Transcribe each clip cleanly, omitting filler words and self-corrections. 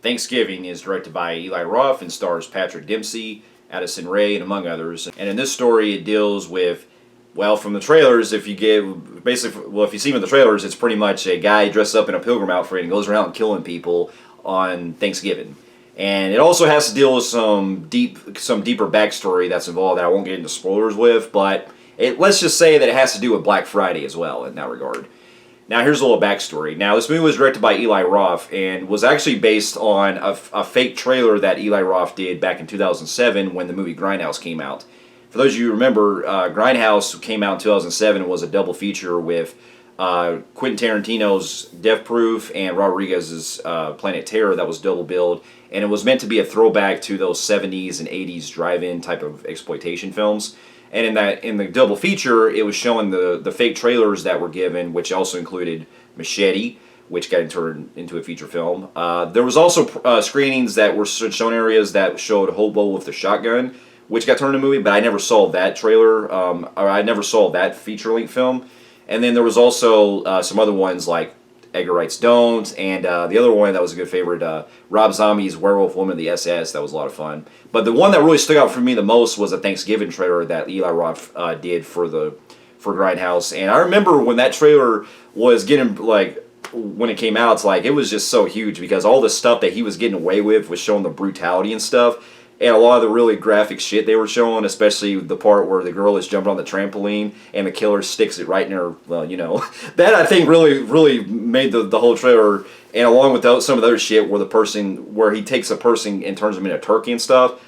Thanksgiving is directed by Eli Roth and stars Patrick Dempsey, Addison Rae, and among others. And in this story, it deals with, well, from the trailers, if you get, basically, well, if you see them in the trailers, it's pretty much a guy dressed up in a pilgrim outfit and goes around killing people on Thanksgiving. And it also has to deal with some deeper backstory that's involved that I won't get into spoilers with, but let's just say that it has to do with Black Friday as well in that regard. Now, here's a little backstory. Now, this movie was directed by Eli Roth and was actually based on a fake trailer that Eli Roth did back in 2007 when the movie Grindhouse came out. For those of you who remember, Grindhouse came out in 2007 and was a double feature with Quentin Tarantino's Death Proof and Rodriguez's Planet Terror that was double billed. And it was meant to be a throwback to those 70s and 80s drive-in type of exploitation films. And in the double feature, it was showing the fake trailers that were given, which also included Machete, which got turned into a feature film. There was also screenings that were shown areas that showed Hobo with the Shotgun, which got turned into a movie, but I never saw that trailer, or I never saw that feature-length film. And then there was also some other ones like Edgar Wright's Don't, and the other one that was a good favorite, Rob Zombie's Werewolf Woman of the SS. That was a lot of fun. But the one that really stuck out for me the most was a Thanksgiving trailer that Eli Roth did for Grindhouse. And I remember when that trailer was getting, like, when it came out, it's like, it was just so huge because all the stuff that he was getting away with was showing the brutality and stuff. And a lot of the really graphic shit they were showing, especially the part where the girl is jumping on the trampoline and the killer sticks it right in her, well, you know. That, I think, really made the whole trailer, and along with some of the other shit where he takes a person and turns them into a turkey and stuff,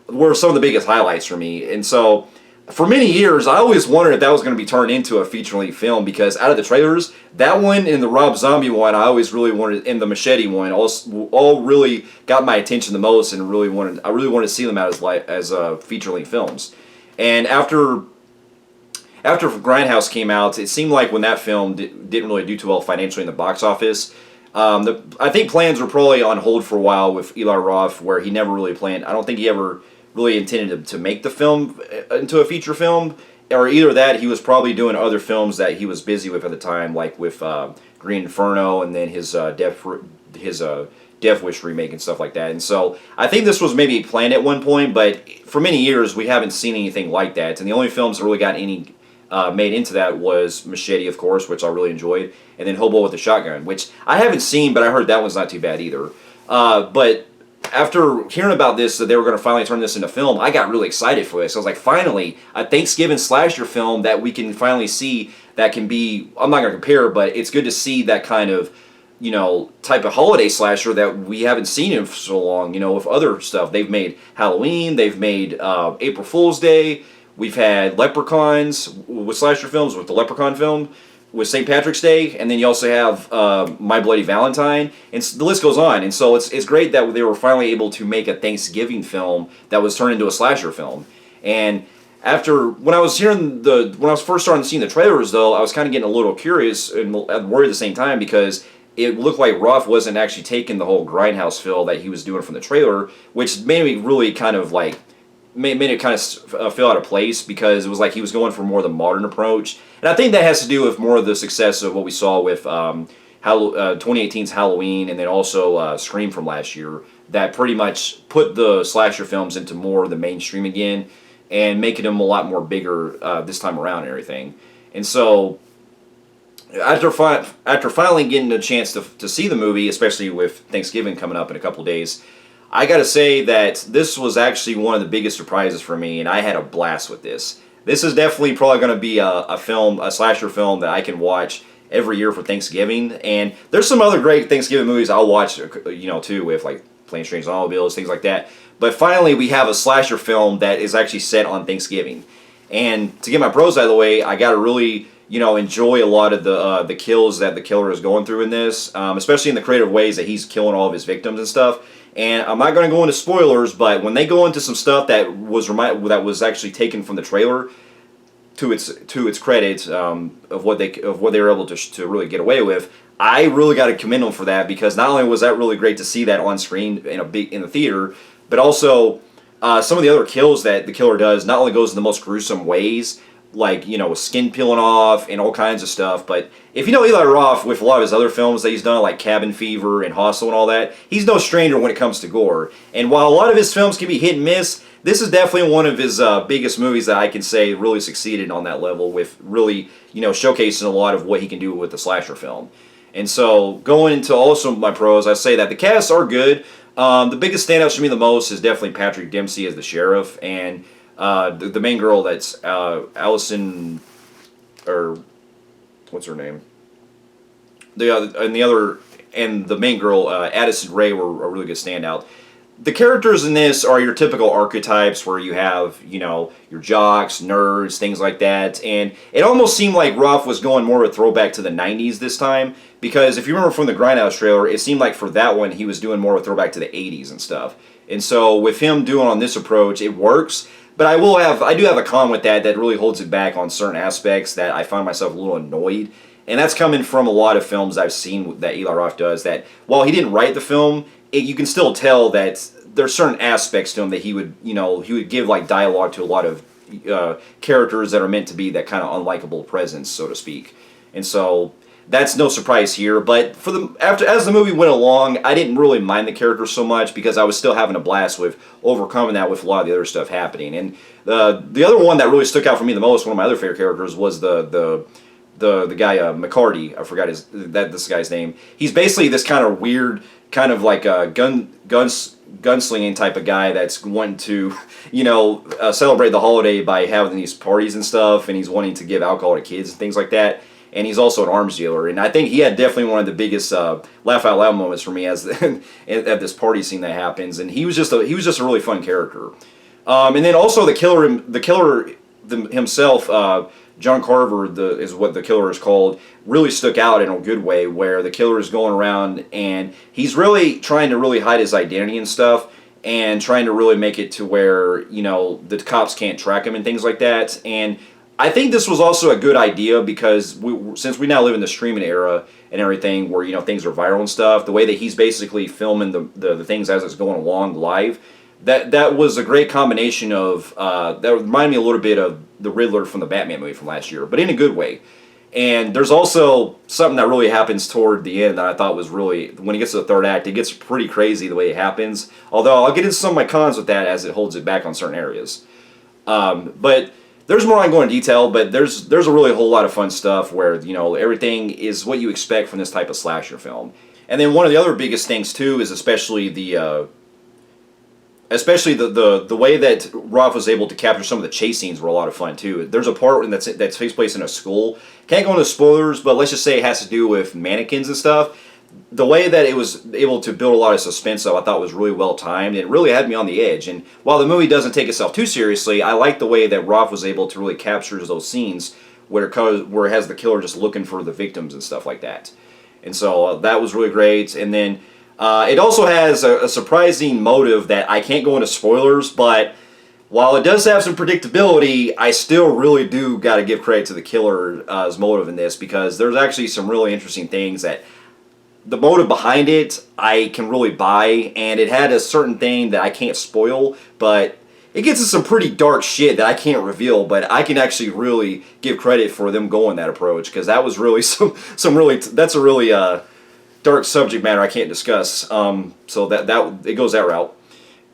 were some of the biggest highlights for me. And so, for many years, I always wondered if that was going to be turned into a feature-length film, because out of the trailers, that one and the Rob Zombie one, I always really wanted, and the Machete one, all really got my attention the most, and I really wanted to see them out as feature-length films. And after Grindhouse came out, it seemed like when that film didn't really do too well financially in the box office. I think plans were probably on hold for a while with Eli Roth, where he never really planned. I don't think he ever really intended to make the film into a feature film, or either that, he was probably doing other films that he was busy with at the time, like with Green Inferno and then his Death Wish remake and stuff like that. And so I think this was maybe planned at one point, but for many years we haven't seen anything like that. And the only films that really got any made into that was Machete, of course, which I really enjoyed, and then Hobo with the Shotgun, which I haven't seen, but I heard that one's not too bad either. But after hearing about this, that they were going to finally turn this into film, I got really excited for this. I was like, finally, a Thanksgiving slasher film that we can finally see that can be, I'm not going to compare, but it's good to see that kind of, you know, type of holiday slasher that we haven't seen in so long, you know, with other stuff. They've made Halloween, they've made April Fool's Day, we've had Leprechauns with slasher films, with the Leprechaun film, with St. Patrick's Day, and then you also have My Bloody Valentine, and the list goes on. And so it's great that they were finally able to make a Thanksgiving film that was turned into a slasher film. And when I was first starting to see the trailers, though, I was kind of getting a little curious and worried at the same time, because it looked like Roth wasn't actually taking the whole Grindhouse feel that he was doing from the trailer, which made me really kind of like made it kind of feel out of place, because it was like he was going for more of the modern approach. And I think that has to do with more of the success of what we saw with 2018's Halloween, and then also Scream from last year, that pretty much put the slasher films into more of the mainstream again and making them a lot more bigger this time around and everything. And so after finally getting a chance to see the movie, especially with Thanksgiving coming up in a couple days, I gotta say that this was actually one of the biggest surprises for me, and I had a blast with this. This is definitely probably going to be a slasher film that I can watch every year for Thanksgiving. And there's some other great Thanksgiving movies I'll watch, you know, too, with like Planes, Trains, and Automobiles, things like that. But finally, we have a slasher film that is actually set on Thanksgiving. And to get my pros out of the way, I gotta really, you know, enjoy a lot of the kills that the killer is going through in this, especially in the creative ways that he's killing all of his victims and stuff. And I'm not going to go into spoilers, but when they go into some stuff that was actually taken from the trailer, to its credit, of what they were able to really get away with, I really got to commend them for that, because not only was that really great to see that on screen in the theater, but also some of the other kills that the killer does not only goes in the most gruesome ways, like, you know, skin peeling off and all kinds of stuff. But if you know Eli Roth with a lot of his other films that he's done, like Cabin Fever and Hostel and all that, he's no stranger when it comes to gore. And while a lot of his films can be hit and miss, this is definitely one of his biggest movies that I can say really succeeded on that level, with really, you know, showcasing a lot of what he can do with the slasher film. And so going into also my pros, I say that the casts are good. The biggest standouts for me the most is definitely Patrick Dempsey as the sheriff, and the main girl, that's Allison, or what's her name? The main girl, Addison Rae, were a really good standout. The characters in this are your typical archetypes where you have, you know, your jocks, nerds, things like that. And it almost seemed like Roth was going more of a throwback to the 90s this time, because if you remember from the Grindhouse trailer, it seemed like for that one he was doing more of a throwback to the 80s and stuff. And so with him doing on this approach, it works. But I do have a con with that really holds it back on certain aspects that I find myself a little annoyed. And that's coming from a lot of films I've seen that Eli Roth does, that while he didn't write the film, you can still tell that there's certain aspects to him that he would give like dialogue to a lot of characters that are meant to be that kind of unlikable presence, so to speak. And so that's no surprise here. But as the movie went along, I didn't really mind the characters so much, because I was still having a blast with overcoming that with a lot of the other stuff happening. And the other one that really stuck out for me the most, one of my other favorite characters, was the guy McCarty. I forgot this guy's name. He's basically this kind of weird, kind of like a gunslinging type of guy that's wanting to, you know, celebrate the holiday by having these parties and stuff, and he's wanting to give alcohol to kids and things like that. And he's also an arms dealer, and I think he had definitely one of the biggest laugh out loud moments for me at this party scene that happens. And he was just a really fun character. And then also the killer himself. John Carver is what the killer is called, really stuck out in a good way, where the killer is going around and he's really trying to really hide his identity and stuff, and trying to really make it to where, you know, the cops can't track him and things like that. And I think this was also a good idea, because since we now live in the streaming era and everything, where, you know, things are viral and stuff, the way that he's basically filming the things as it's going along live, that was a great combination of that reminded me a little bit of the Riddler from the Batman movie from last year, but in a good way. And there's also something that really happens toward the end that I thought was really, when it gets to the third act, it gets pretty crazy the way it happens. Although I'll get into some of my cons with that, as it holds it back on certain areas. But there's more I can go into detail, but there's a really whole lot of fun stuff where, you know, everything is what you expect from this type of slasher film. And then one of the other biggest things too is especially the way that Roth was able to capture some of the chase scenes were a lot of fun too. There's a part that takes place in a school. Can't go into spoilers, but let's just say it has to do with mannequins and stuff. The way that it was able to build a lot of suspense, though, I thought was really well timed. It really had me on the edge. And while the movie doesn't take itself too seriously, I like the way that Roth was able to really capture those scenes where it has the killer just looking for the victims and stuff like that. And so that was really great. And then it also has a surprising motive that I can't go into spoilers, but while it does have some predictability, I still really do got to give credit to the killer's motive in this, because there's actually some really interesting things that the motive behind it I can really buy, and it had a certain thing that I can't spoil, but it gets to some pretty dark shit that I can't reveal, but I can actually really give credit for them going that approach, because that was really that's a really dark subject matter I can't discuss. So that it goes that route.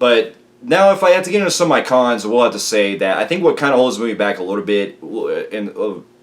But now, if I have to get into some of my cons, I will have to say that I think what kind of holds the movie back a little bit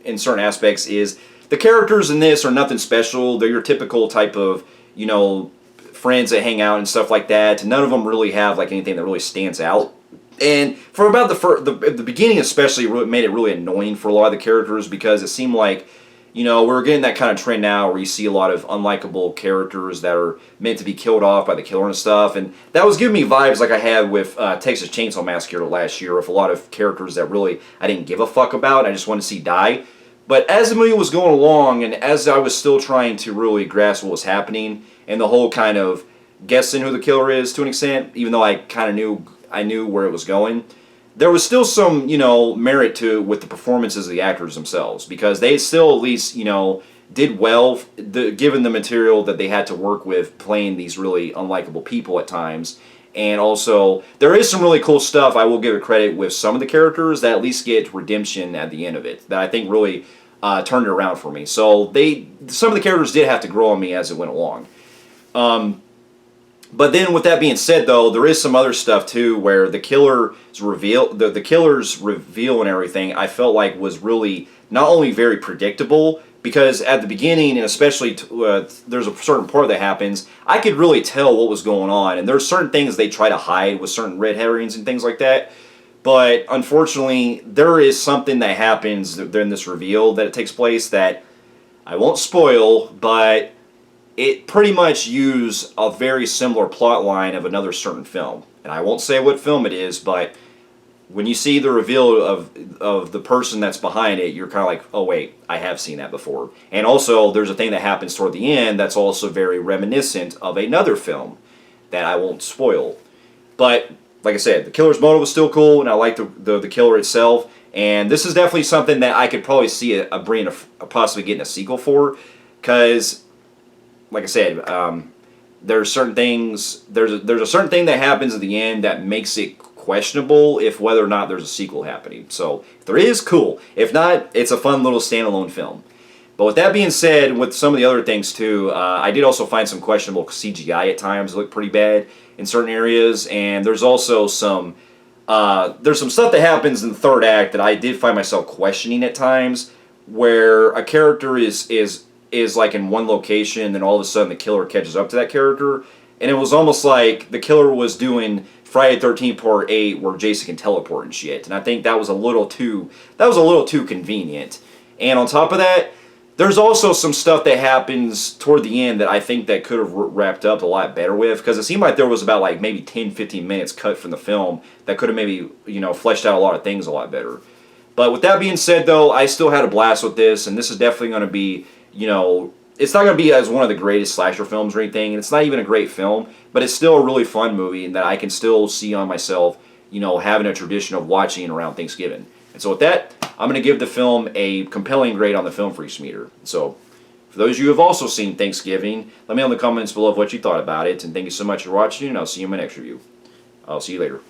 in certain aspects is the characters in this are nothing special. They're your typical type of, you know, friends that hang out and stuff like that. None of them really have like anything that really stands out. And for about the beginning especially, it made it really annoying for a lot of the characters, because it seemed like, you know, we're getting that kind of trend now where you see a lot of unlikable characters that are meant to be killed off by the killer and stuff. And that was giving me vibes like I had with Texas Chainsaw Massacre last year, with a lot of characters that really I didn't give a fuck about. I just wanted to see die. But as the movie was going along, and as I was still trying to really grasp what was happening, and the whole kind of guessing who the killer is to an extent, even though I kind of knew where it was going, there was still some, you know, merit to with the performances of the actors themselves, because they still at least, you know, did well given the material that they had to work with, playing these really unlikable people at times. And also, there is some really cool stuff, I will give it credit, with some of the characters that at least get redemption at the end of it, that I think really turned it around for me. So some of the characters did have to grow on me as it went along. But then, with that being said, though, there is some other stuff too, where the killer's reveal and everything, I felt like was really not only very predictable, because at the beginning, and especially there's a certain part that happens, I could really tell what was going on, and there's certain things they try to hide with certain red herrings and things like that. But unfortunately, there is something that happens during this reveal that it takes place that I won't spoil, but it pretty much used a very similar plot line of another certain film. And I won't say what film it is, but when you see the reveal of the person that's behind it, you're kind of like, oh wait, I have seen that before. And also, there's a thing that happens toward the end that's also very reminiscent of another film that I won't spoil. But, like I said, the killer's motive was still cool, and I like the killer itself. And this is definitely something that I could probably see possibly getting a sequel for, because, like I said, there's certain things. There's a certain thing that happens at the end that makes it questionable if whether or not there's a sequel happening. So if there is, cool. If not, it's a fun little standalone film. But with that being said, with some of the other things too, I did also find some questionable CGI at times. It looked pretty bad in certain areas, and there's also some stuff that happens in the third act that I did find myself questioning at times, where a character is like in one location, and then all of a sudden the killer catches up to that character, and it was almost like the killer was doing Friday 13th Part 8 where Jason can teleport and shit. And I think that was a little too convenient. And on top of that, there's also some stuff that happens toward the end that I think that could have wrapped up a lot better with, because it seemed like there was about like maybe 10-15 minutes cut from the film that could have maybe, fleshed out a lot of things a lot better. But with that being said, though, I still had a blast with this, and this is definitely going to be, it's not going to be as one of the greatest slasher films or anything, and it's not even a great film, but it's still a really fun movie, and that I can still see on myself, having a tradition of watching around Thanksgiving. And so with that, I'm going to give the film a compelling grade on the Film Freaks meter. So for those of you who have also seen Thanksgiving, let me know in the comments below what you thought about it, and thank you so much for watching, and I'll see you in my next review. I'll see you later.